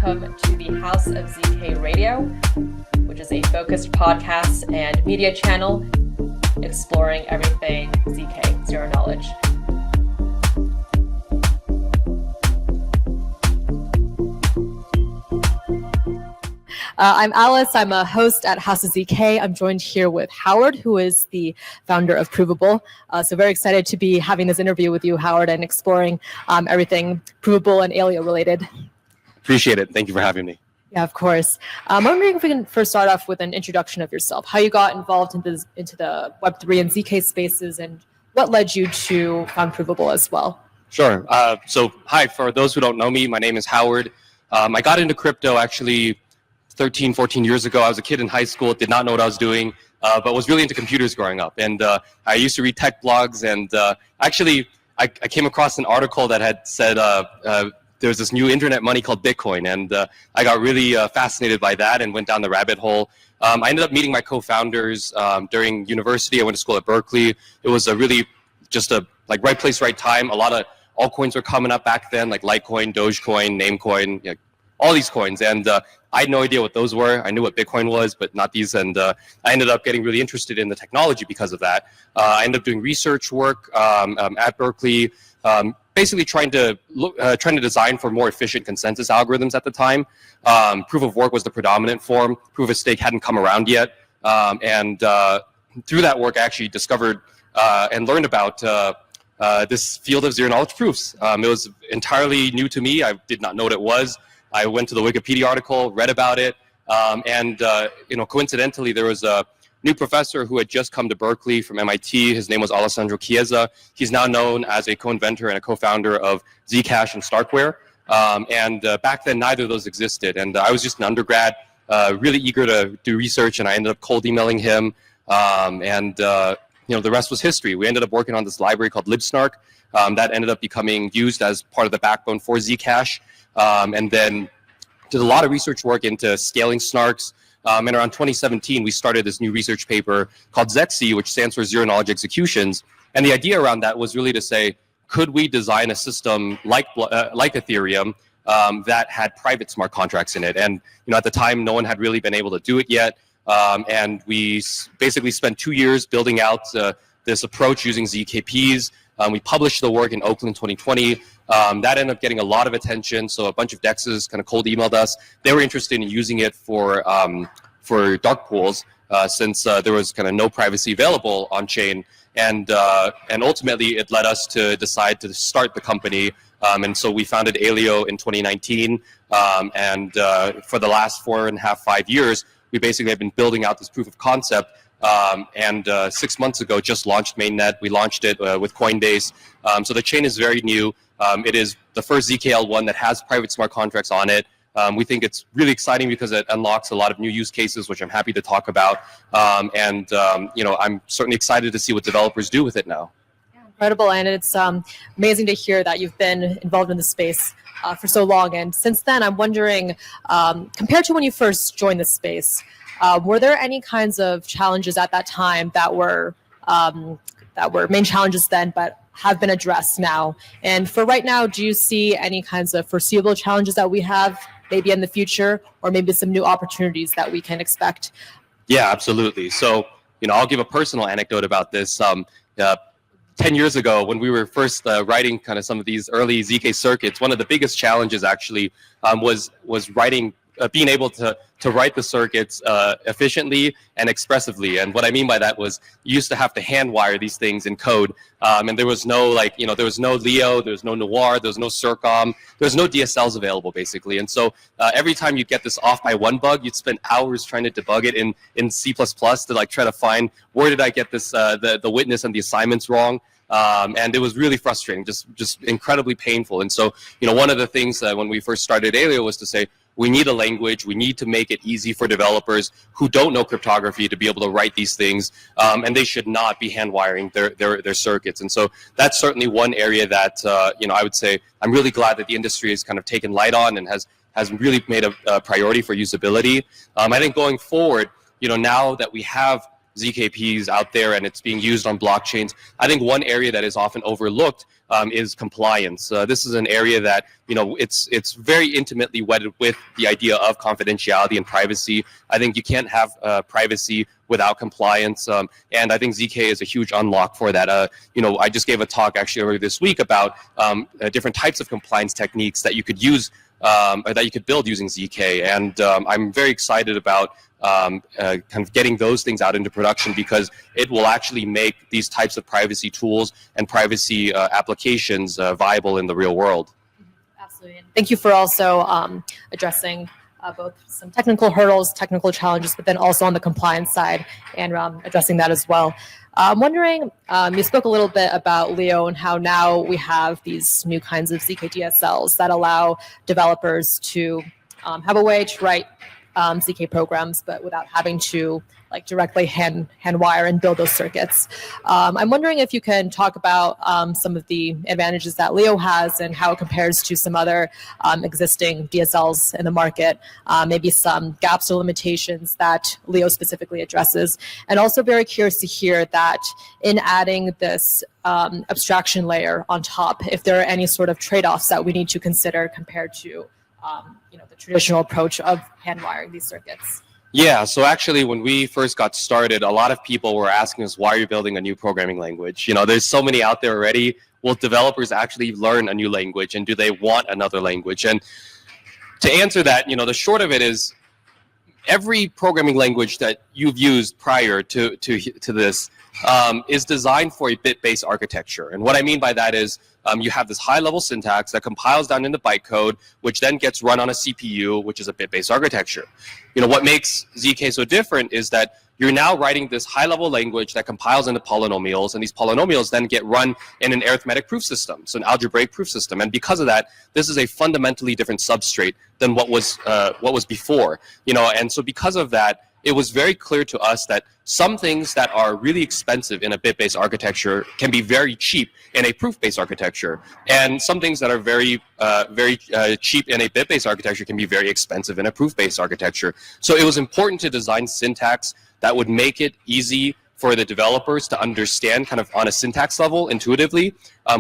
welcome to the House of ZK Radio, which is a focused podcast and media channel exploring everything ZK, zero knowledge. I'm Alice. I'm a host at House of ZK. I'm joined here with Howard, who is the founder of Provable. So very excited to be having this interview with you, Howard, and exploring everything Provable and Aleo related. Appreciate it. Thank you for having me. Yeah, of course. I'm wondering if we can first start off with an introduction of yourself, how you got involved into the Web3 and ZK spaces, and what led you to found Provable as well. Sure. So hi, for those who don't know me, my name is Howard. I got into crypto actually 13, 14 years ago. I was a kid in high school, did not know what I was doing, but was really into computers growing up. And I used to read tech blogs, and actually I came across an article that had said there's this new internet money called Bitcoin, and I got really fascinated by that and went down the rabbit hole. I ended up meeting my co-founders during university. I went to school at Berkeley. It was a really just a right place, right time. A lot of altcoins were coming up back then, like Litecoin, Dogecoin, Namecoin, all these coins. And I had no idea what those were. I knew what Bitcoin was, but not these. And I ended up getting really interested in the technology because of that. I ended up doing research work at Berkeley, basically trying to design for more efficient consensus algorithms at the time. Proof of work was the predominant form. Proof of stake hadn't come around yet. And through that work, I actually discovered and learned about this field of zero-knowledge proofs. It was entirely new to me. I did not know what it was. I went to the Wikipedia article, read about it, and coincidentally, there was a new professor who had just come to Berkeley from MIT. His name was Alessandro Chiesa. He's now known as a co-inventor and a co-founder of Zcash and SnarkWare. And back then, neither of those existed. And I was just an undergrad, really eager to do research, and I ended up cold emailing him. The rest was history. We ended up working on this library called libsnark that ended up becoming used as part of the backbone for Zcash. And then did a lot of research work into scaling snarks. And around 2017, we started this new research paper called ZKML, which stands for Zero Knowledge Executions. And the idea around that was really to say, could we design a system like Ethereum that had private smart contracts in it? And at the time, no one had really been able to do it yet. And we basically spent 2 years building out this approach using ZKPs. We published the work in Oakland 2020. That ended up getting a lot of attention. So a bunch of DEXs kind of cold emailed us. They were interested in using it for dark pools since there was kind of no privacy available on chain. And ultimately, it led us to decide to start the company. And so we founded Aleo in 2019. For the last 4.5-5 years, we basically have been building out this proof of concept. 6 months ago, just launched mainnet. We launched it with Coinbase. So the chain is very new. It is the first ZKL1 that has private smart contracts on it. We think it's really exciting because it unlocks a lot of new use cases, which I'm happy to talk about. I'm certainly excited to see what developers do with it now. Yeah, incredible, and it's amazing to hear that you've been involved in the space for so long. And since then, I'm wondering, compared to when you first joined the space, were there any kinds of challenges at that time that were main challenges then, but have been addressed now? And for right now, do you see any kinds of foreseeable challenges that we have maybe in the future, or maybe some new opportunities that we can expect? Yeah, absolutely. So, I'll give a personal anecdote about this. 10 years ago, when we were first writing kind of some of these early ZK circuits, one of the biggest challenges actually was writing being able to write the circuits efficiently and expressively. And what I mean by that was you used to have to hand wire these things in code. And there was no there was no Leo, there was no Noir, there was no Circom, there was no DSLs available basically. And so every time you get this off by one bug, you'd spend hours trying to debug it in C++ to try to find where did I get this, the witness and the assignments wrong. And it was really frustrating, just incredibly painful. And so, one of the things when we first started Aleo was to say, we need a language. We need to make it easy for developers who don't know cryptography to be able to write these things, and they should not be hand wiring their circuits. And so that's certainly one area that I would say I'm really glad that the industry has kind of taken light on and has really made a priority for usability. I think going forward, now that we have ZKPs out there and it's being used on blockchains, I think one area that is often overlooked is compliance. This is an area that, it's very intimately wedded with the idea of confidentiality and privacy. I think you can't have privacy without compliance, and I think ZK is a huge unlock for that. I just gave a talk actually earlier this week about different types of compliance techniques that you could use, or that you could build using ZK, and I'm very excited about kind of getting those things out into production, because it will actually make these types of privacy tools and privacy applications viable in the real world. Absolutely. And thank you for also addressing both some technical hurdles, technical challenges, but then also on the compliance side and addressing that as well. I'm wondering, you spoke a little bit about Leo and how now we have these new kinds of ZK DSLs that allow developers to have a way to write ZK programs, but without having to directly hand wire and build those circuits. I'm wondering if you can talk about some of the advantages that Leo has and how it compares to some other existing DSLs in the market, maybe some gaps or limitations that Leo specifically addresses. And also very curious to hear that in adding this abstraction layer on top, if there are any sort of trade-offs that we need to consider compared to the traditional approach of hand wiring these circuits. Yeah, so actually when we first got started, a lot of people were asking us, why are you building a new programming language? There's so many out there already. Will developers actually learn a new language, and do they want another language? And to answer that, the short of it is, every programming language that you've used prior to this is designed for a bit-based architecture. And what I mean by that is, you have this high-level syntax that compiles down into bytecode, which then gets run on a CPU, which is a bit-based architecture. What makes ZK so different is that you're now writing this high-level language that compiles into polynomials, and these polynomials then get run in an arithmetic proof system, so an algebraic proof system. And because of that, this is a fundamentally different substrate than what was before. And so because of that, it was very clear to us that some things that are really expensive in a bit-based architecture can be very cheap in a proof-based architecture, and some things that are very cheap in a bit-based architecture can be very expensive in a proof-based architecture. So it was important to design syntax that would make it easy for the developers to understand, kind of on a syntax level, intuitively,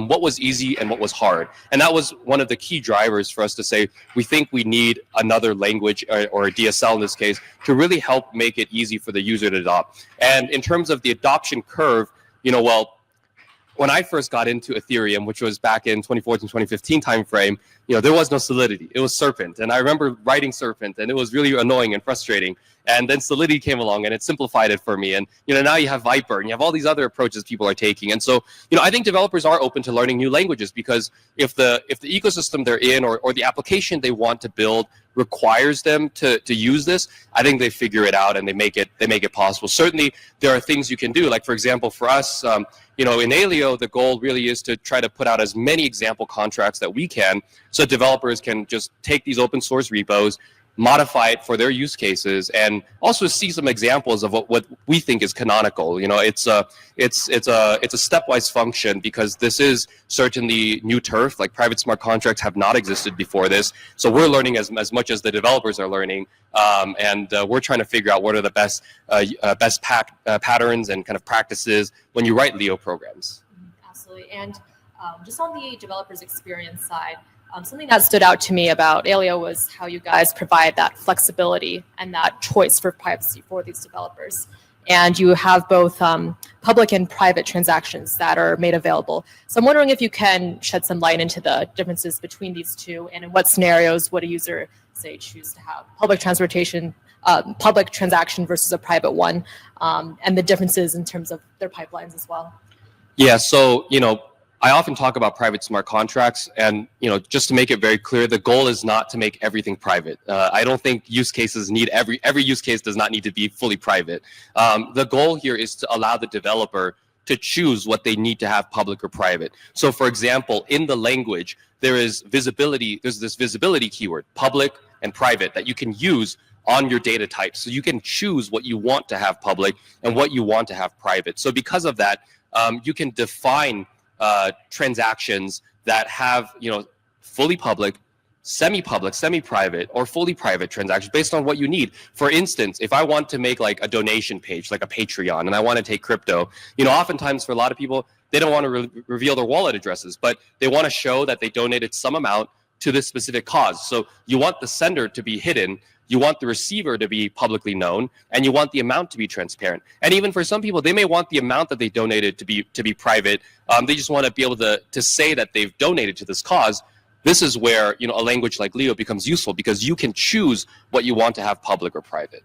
what was easy and what was hard. And that was one of the key drivers for us to say, we think we need another language, or a DSL in this case, to really help make it easy for the user to adopt. And in terms of the adoption curve, when I first got into Ethereum, which was back in 2014, 2015 timeframe, there was no Solidity. It was Serpent. And I remember writing Serpent, and it was really annoying and frustrating. And then Solidity came along, and it simplified it for me. And now you have Viper, and you have all these other approaches people are taking. And so I think developers are open to learning new languages, because if the ecosystem they're in, or the application they want to build requires them to use this, I think they figure it out and they make it possible. Certainly, there are things you can do. Like, for example, for us, in Aleo, the goal really is to try to put out as many example contracts that we can, so developers can just take these open source repos, modify it for their use cases, and also see some examples of what we think is canonical. It's a stepwise function, because this is certainly new turf. Like, private smart contracts have not existed before this, so we're learning as much as the developers are learning, and we're trying to figure out what are the best patterns and kind of practices when you write Leo programs. Absolutely. And just on the developer's experience side, something that stood out to me about Aleo was how you guys provide that flexibility and that choice for privacy for these developers. And you have both public and private transactions that are made available. So I'm wondering if you can shed some light into the differences between these two, and in what scenarios would a user, say, choose to have public transaction versus a private one, and the differences in terms of their pipelines as well. Yeah, so, I often talk about private smart contracts, and just to make it very clear, the goal is not to make everything private. I don't think use cases need every use case does not need to be fully private. The goal here is to allow the developer to choose what they need to have public or private. So, for example, in the language, there is visibility. There's this visibility keyword, public and private, that you can use on your data type. So you can choose what you want to have public and what you want to have private. So because of that, you can define transactions that have fully public, semi-public, semi-private, or fully private transactions based on what you need. For instance, if I want to make like a donation page, like a Patreon, and I want to take crypto, oftentimes for a lot of people, they don't want to reveal their wallet addresses, but they want to show that they donated some amount to this specific cause. So you want the sender to be hidden, you want the receiver to be publicly known, and you want the amount to be transparent. And even for some people, they may want the amount that they donated to be private. They just want to be able to say that they've donated to this cause. This is where a language like Leo becomes useful, because you can choose what you want to have public or private.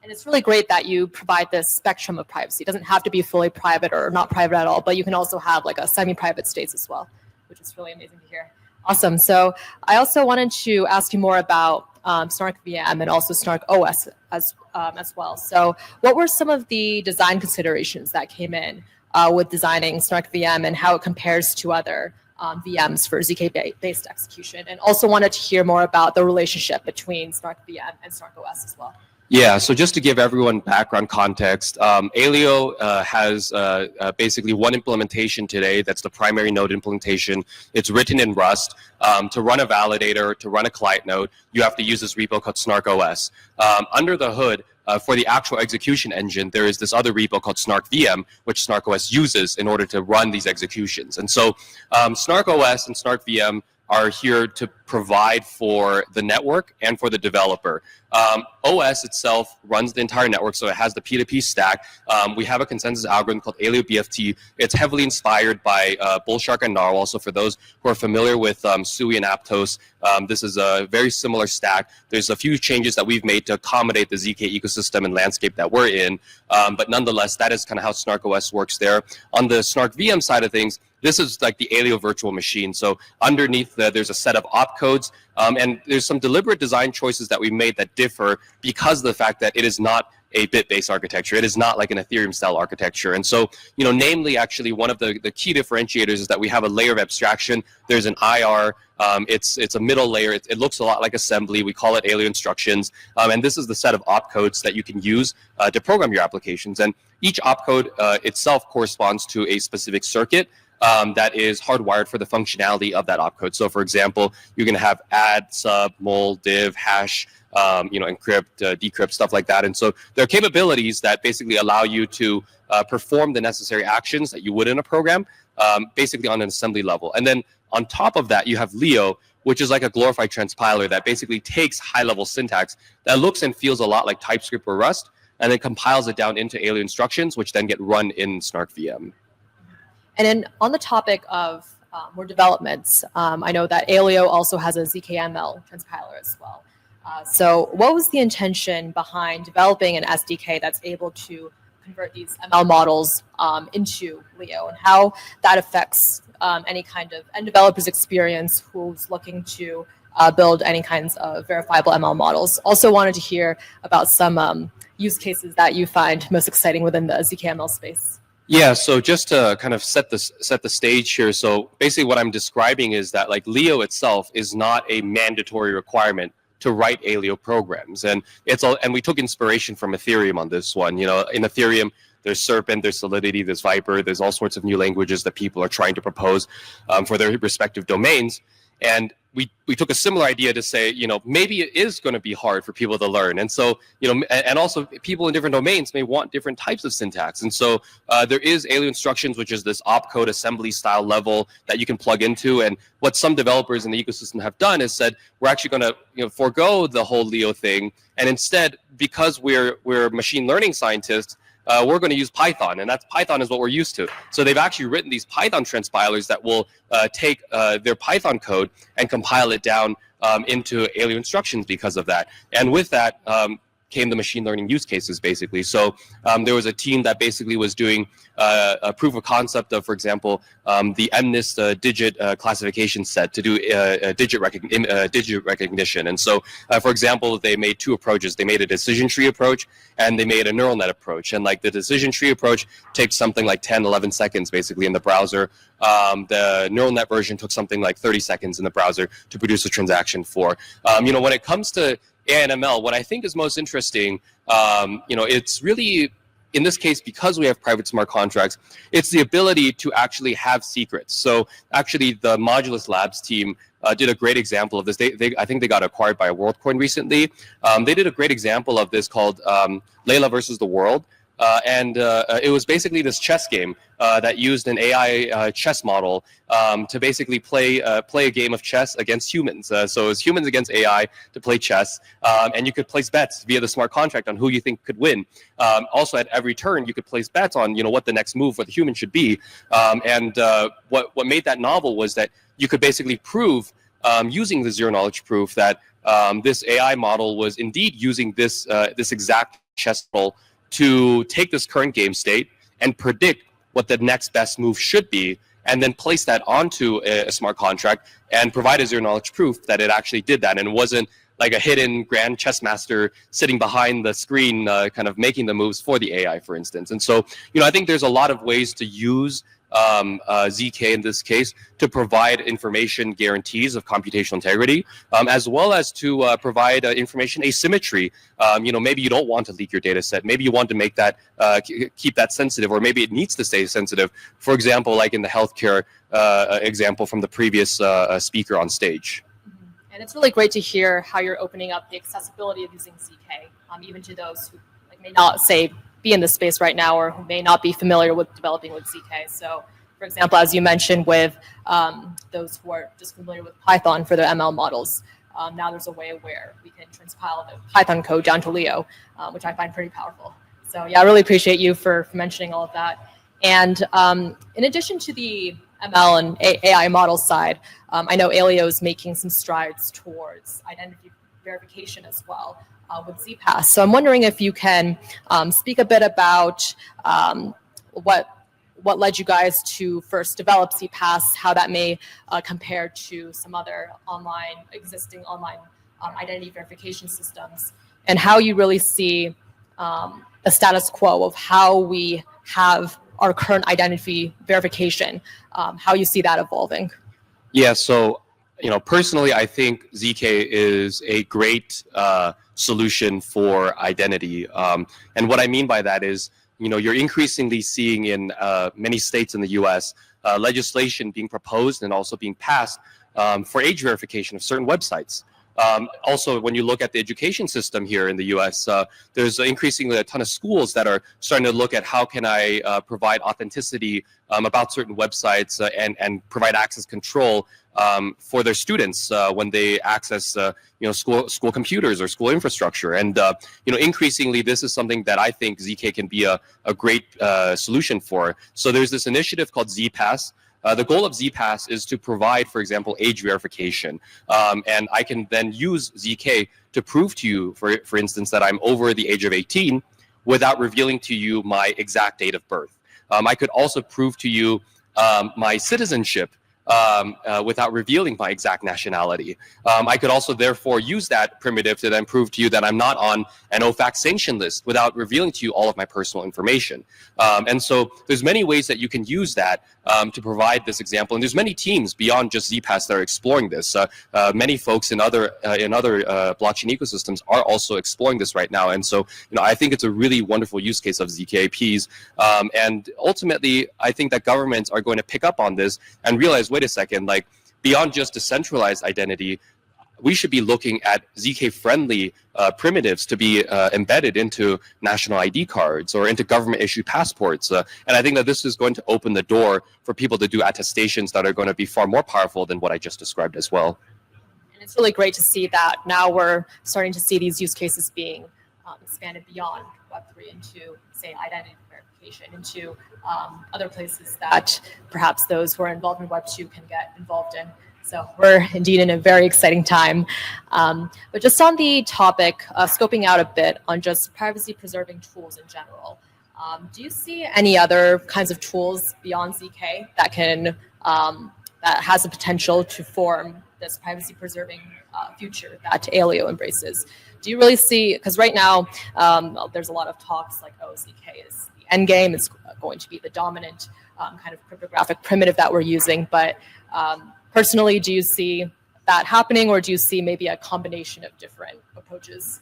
And it's really great that you provide this spectrum of privacy. It doesn't have to be fully private or not private at all, but you can also have like a semi-private states as well, which is really amazing to hear. Awesome. So I also wanted to ask you more about SnarkVM and also SnarkOS as well. So what were some of the design considerations that came in with designing SnarkVM and how it compares to other VMs for ZK-based execution? And also wanted to hear more about the relationship between SnarkVM and SnarkOS as well. Yeah, so just to give everyone background context, Aleo has basically one implementation today. That's the primary node implementation. It's written in Rust. To run a validator, to run a client node, you have to use this repo called SnarkOS. Under the hood, for the actual execution engine, there is this other repo called SnarkVM, which SnarkOS uses in order to run these executions. And so SnarkOS and SnarkVM are here to provide for the network and for the developer. OS itself runs the entire network, so it has the P2P stack. We have a consensus algorithm called Aleo BFT. It's heavily inspired by Bullshark and Narwhal. So for those who are familiar with SUI and Aptos, this is a very similar stack. There's a few changes that we've made to accommodate the ZK ecosystem and landscape that we're in. But nonetheless, that is kind of how SnarkOS works there. On the SnarkVM side of things, this is like the Aleo virtual machine. So underneath there's a set of opcodes, and there's some deliberate design choices that we made that differ because of the fact that it is not a bit-based architecture. It is not like an Ethereum-style architecture. And so, namely, actually, one of the key differentiators is that we have a layer of abstraction. There's an IR. It's a middle layer. It looks a lot like assembly. We call it Aleo instructions. And this is the set of opcodes that you can use to program your applications. And each opcode itself corresponds to a specific circuit that is hardwired for the functionality of that opcode. So, for example, you're going to have add, sub, mul, div, hash, encrypt, decrypt, stuff like that. And so there are capabilities that basically allow you to perform the necessary actions that you would in a program, basically on an assembly level. And then on top of that, you have Leo, which is like a glorified transpiler that basically takes high-level syntax that looks and feels a lot like TypeScript or Rust, and then compiles it down into Aleo instructions, which then get run in SnarkVM. And then on the topic of more developments, I know that Aleo also has a ZKML transpiler as well. So what was the intention behind developing an SDK that's able to convert these ML models into Leo, and how that affects any kind of end developer's experience who's looking to build any kinds of verifiable ML models? Also wanted to hear about some use cases that you find most exciting within the ZKML space. Yeah, so just to kind of set the stage here. So basically what I'm describing is that like Leo itself is not a mandatory requirement to write Aleo programs. And and we took inspiration from Ethereum on this one. In Ethereum, there's Serpent, there's Solidity, there's Viper, there's all sorts of new languages that people are trying to propose for their respective domains. And we took a similar idea to say, maybe it is going to be hard for people to learn. And so, and also people in different domains may want different types of syntax. And so there is Aleo instructions, which is this opcode assembly style level that you can plug into. And what some developers in the ecosystem have done is said, we're actually going to forego the whole Leo thing. And instead, because we're machine learning scientists, we're going to use Python, and Python is what we're used to. So they've actually written these Python transpilers that will take their Python code and compile it down into Aleo instructions because of that. And with that came the machine learning use cases, basically. So there was a team that basically was doing a proof of concept of, for example, the MNIST digit classification set to do digit recognition. And so, for example, they made two approaches. They made a decision tree approach, and they made a neural net approach. And like the decision tree approach takes something like 10, 11 seconds, basically, in the browser. The neural net version took something like 30 seconds in the browser to produce a transaction for. When it comes to ANML, what I think is most interesting, it's really, in this case, because we have private smart contracts, it's the ability to actually have secrets. So actually, the Modulus Labs team did a great example of this. I think they got acquired by WorldCoin recently. They did a great example of this called Layla versus the World. It was basically this chess game that used an AI chess model to basically play a game of chess against humans. So it was humans against AI to play chess, and you could place bets via the smart contract on who you think could win. Also, at every turn, you could place bets on what the next move for the human should be. What made that novel was that you could basically prove using the zero knowledge proof that this AI model was indeed using this exact chess model to take this current game state and predict what the next best move should be, and then place that onto a smart contract and provide a zero knowledge proof that it actually did that, and it wasn't like a hidden grand chess master sitting behind the screen kind of making the moves for the AI, for instance. And so, I think there's a lot of ways to use ZK in this case to provide information guarantees of computational integrity, as well as to provide information asymmetry. Maybe you don't want to leak your data set. Maybe you want to make that keep that sensitive, or maybe it needs to stay sensitive. For example, like in the healthcare example from the previous speaker on stage. And it's really great to hear how you're opening up the accessibility of using ZK, even to those who may not be in this space right now, or who may not be familiar with developing with ZK. So, for example, as you mentioned, with those who are just familiar with Python for their ML models, now there's a way where we can transpile the Python code down to Leo, which I find pretty powerful. So yeah, I really appreciate you for mentioning all of that. And in addition to the ML and AI model side, I know Aleo is making some strides towards identity verification as well with ZPass. So I'm wondering if you can speak a bit about what led you guys to first develop ZPass, how that may compare to some other existing online identity verification systems, and how you really see the status quo of how we have our current identity verification, how you see that evolving. Yeah, so personally, I think ZK is a great solution for identity. And what I mean by that is, you're increasingly seeing in many states in the US legislation being proposed and also being passed for age verification of certain websites. Also, when you look at the education system here in the US, there's increasingly a ton of schools that are starting to look at how can I provide authenticity about certain websites and provide access control for their students when they access school computers or school infrastructure. And increasingly, this is something that I think ZK can be a great solution for. So there's this initiative called ZPass. The goal of ZPass is to provide, for example, age verification. And I can then use ZK to prove to you, for instance, that I'm over the age of 18 without revealing to you my exact date of birth. I could also prove to you my citizenship without revealing my exact nationality. I could also therefore use that primitive to then prove to you that I'm not on an OFAC sanction list without revealing to you all of my personal information. And so there's many ways that you can use that to provide this example. And there's many teams beyond just ZPass that are exploring this. Many folks in other blockchain ecosystems are also exploring this right now. And so I think it's a really wonderful use case of ZKPs. And ultimately, I think that governments are going to pick up on this and realize, wait a second, like beyond just decentralized identity, we should be looking at ZK-friendly primitives to be embedded into national ID cards or into government-issued passports. And I think that this is going to open the door for people to do attestations that are going to be far more powerful than what I just described as well. And it's really great to see that now we're starting to see these use cases being expanded beyond Web3 into, say, identity verification, into other places that perhaps those who are involved in Web2 can get involved in. So we're indeed in a very exciting time. But just on the topic, scoping out a bit on just privacy-preserving tools in general, do you see any other kinds of tools beyond ZK that can that has the potential to form this privacy-preserving future that Aleo embraces? Do you really see, because right now there's a lot of talks like, oh, ZK is the end game, it's going to be the dominant kind of cryptographic primitive that we're using, but personally, do you see that happening, or do you see maybe a combination of different approaches?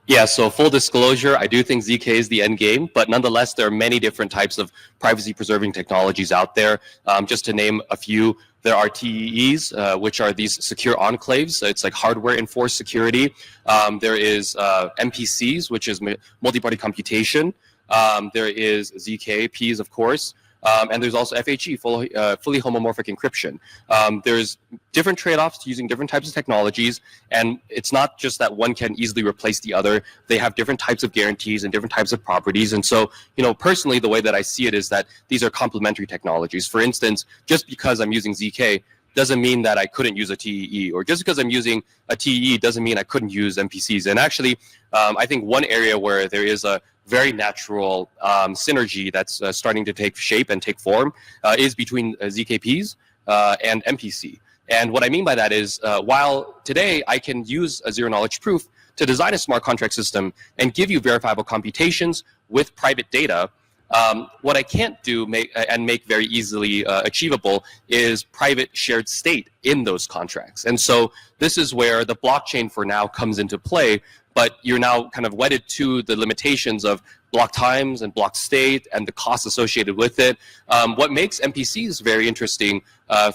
Yeah, so full disclosure, I do think ZK is the end game, but nonetheless, there are many different types of privacy-preserving technologies out there. Just to name a few, there are TEEs, which are these secure enclaves. It's like hardware-enforced security. There is MPCs, which is multi-party computation. There is ZKPs, of course. And there's also FHE, fully homomorphic encryption. There's different trade-offs to using different types of technologies, and it's not just that one can easily replace the other. They have different types of guarantees and different types of properties. And so, personally, the way that I see it is that these are complementary technologies. For instance, just because I'm using ZK doesn't mean that I couldn't use a TEE, or just because I'm using a TEE doesn't mean I couldn't use MPCs. And actually, I think one area where there is a very natural synergy that's starting to take shape and take form is between ZKPs and MPC. And what I mean by that is, while today I can use a zero-knowledge proof to design a smart contract system and give you verifiable computations with private data, what I can't do make very easily achievable is private shared state in those contracts. And so this is where the blockchain for now comes into play, but you're now kind of wedded to the limitations of block times and block state and the costs associated with it. What makes MPCs very interesting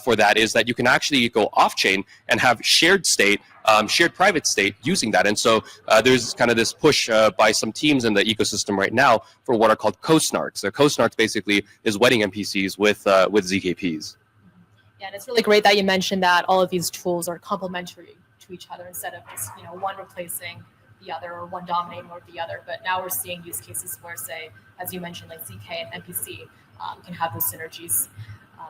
for that is that you can actually go off-chain and have shared state, shared private state using that. And so there's kind of this push by some teams in the ecosystem right now for what are called co-snarks. So co-snarks basically is wedding MPCs with ZKPs. Yeah, and it's really great that you mentioned that all of these tools are complementary to each other instead of just one replacing the other or one dominating over the other. But now we're seeing use cases where, say, as you mentioned, like ZK and MPC can have those synergies.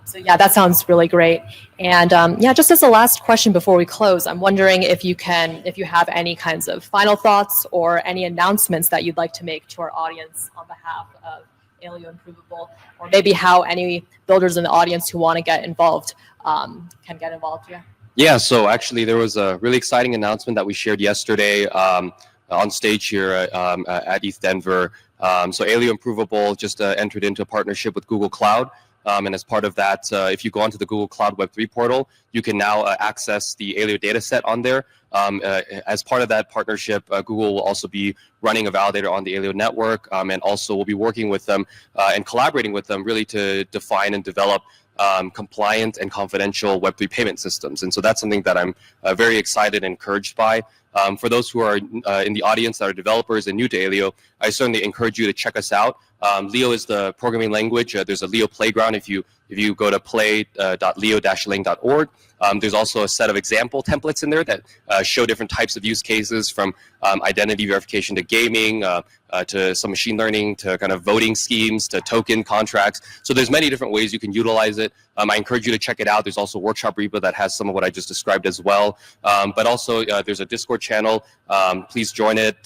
So yeah, that sounds really great. And yeah, just as a last question before we close, I'm wondering if you have any kinds of final thoughts or any announcements that you'd like to make to our audience on behalf of Aleo and Provable, or maybe how any builders in the audience who want to get involved can get involved. Yeah. Yeah, so actually there was a really exciting announcement that we shared yesterday on stage here at ETH Denver. So Aleo and Provable just entered into a partnership with Google Cloud. And as part of that, if you go onto the Google Cloud Web3 portal, you can now access the Aleo dataset on there. As part of that partnership, Google will also be running a validator on the Aleo network, and also we'll be working with them and collaborating with them really to define and develop compliant and confidential Web3 payment systems. And so that's something that I'm very excited and encouraged by. For those who are in the audience that are developers and new to Aleo, I certainly encourage you to check us out. Leo is the programming language. There's a Leo playground if you go to play.leo-lang.org. There's also a set of example templates in there that show different types of use cases, from identity verification to gaming, to some machine learning, to kind of voting schemes, to token contracts. So there's many different ways you can utilize it. I encourage you to check it out. There's also a workshop repo that has some of what I just described as well. But also there's a Discord channel. Please join it.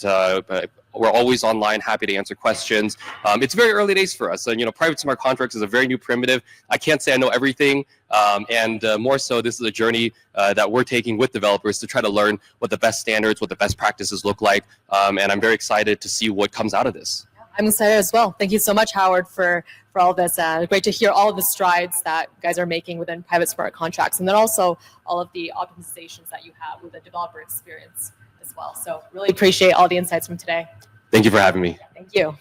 We're always online, happy to answer questions. It's very early days for us. And, private smart contracts is a very new primitive. I can't say I know everything. And more so, this is a journey that we're taking with developers to try to learn what the best standards, what the best practices look like. And I'm very excited to see what comes out of this. I'm excited as well. Thank you so much, Howard, for all this. Great to hear all of the strides that you guys are making within private smart contracts, and then also all of the optimizations that you have with the developer experience as well. So really appreciate all the insights from today. Thank you for having me. Thank you.